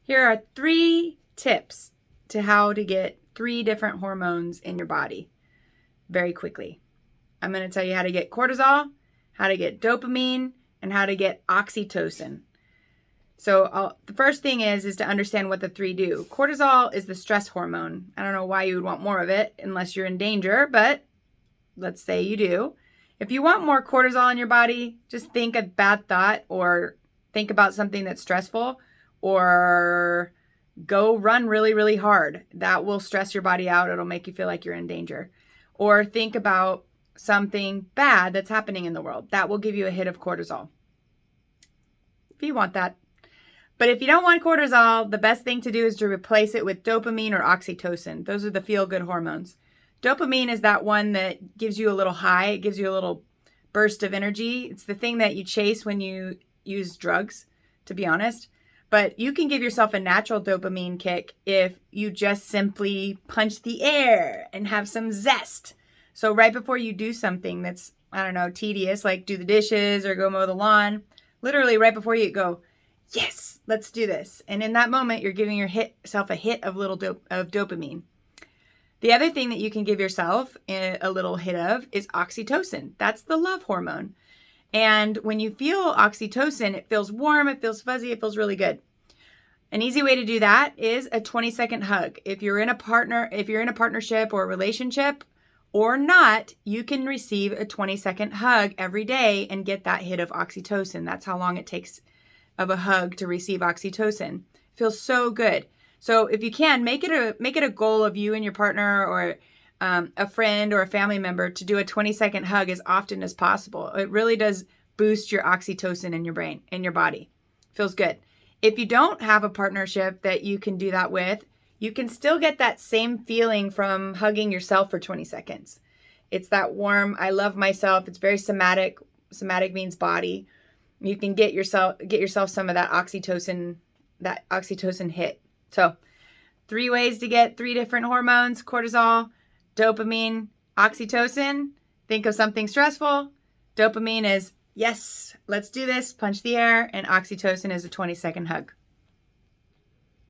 Here are 3 tips to how to get 3 different hormones in your body very quickly. I'm going to tell you how to get cortisol, how to get dopamine, and how to get oxytocin. So the first thing is to understand what the 3 do. Cortisol is the stress hormone. I don't know why you would want more of it unless you're in danger, but let's say you do. If you want more cortisol in your body, just think a bad thought or think about something that's stressful or go run really, really hard. That will stress your body out. It'll make you feel like you're in danger. Or think about something bad that's happening in the world. That will give you a hit of cortisol if you want that. But if you don't want cortisol, the best thing to do is to replace it with dopamine or oxytocin. Those are the feel-good hormones. Dopamine is that one that gives you a little high. It gives you a little burst of energy. It's the thing that you chase when you use drugs, to be honest. But you can give yourself a natural dopamine kick if you just simply punch the air and have some zest. So right before you do something that's, tedious, like do the dishes or go mow the lawn, literally right before you go, yes, let's do this. And in that moment, you're giving yourself a hit of dopamine. The other thing that you can give yourself a little hit of is oxytocin. That's the love hormone. And when you feel oxytocin, it feels warm, it feels fuzzy, it feels really good. An easy way to do that is a 20-second hug. If you're in a partnership or a relationship or not, you can receive a 20-second hug every day and get that hit of oxytocin. That's how long it takes of a hug to receive oxytocin. It feels so good. So if you can, make it a goal of you and your partner or a friend or a family member to do a 20-second hug as often as possible. It really does boost your oxytocin in your brain, in your body. Feels good. If you don't have a partnership that you can do that with, you can still get that same feeling from hugging yourself for 20 seconds. It's that warm, I love myself. It's very somatic. Somatic means body. You can get yourself some of that oxytocin hit. So 3 ways to get 3 different hormones: cortisol, dopamine, oxytocin. Think of something stressful. Dopamine is, yes, let's do this, punch the air. And oxytocin is a 20-second hug.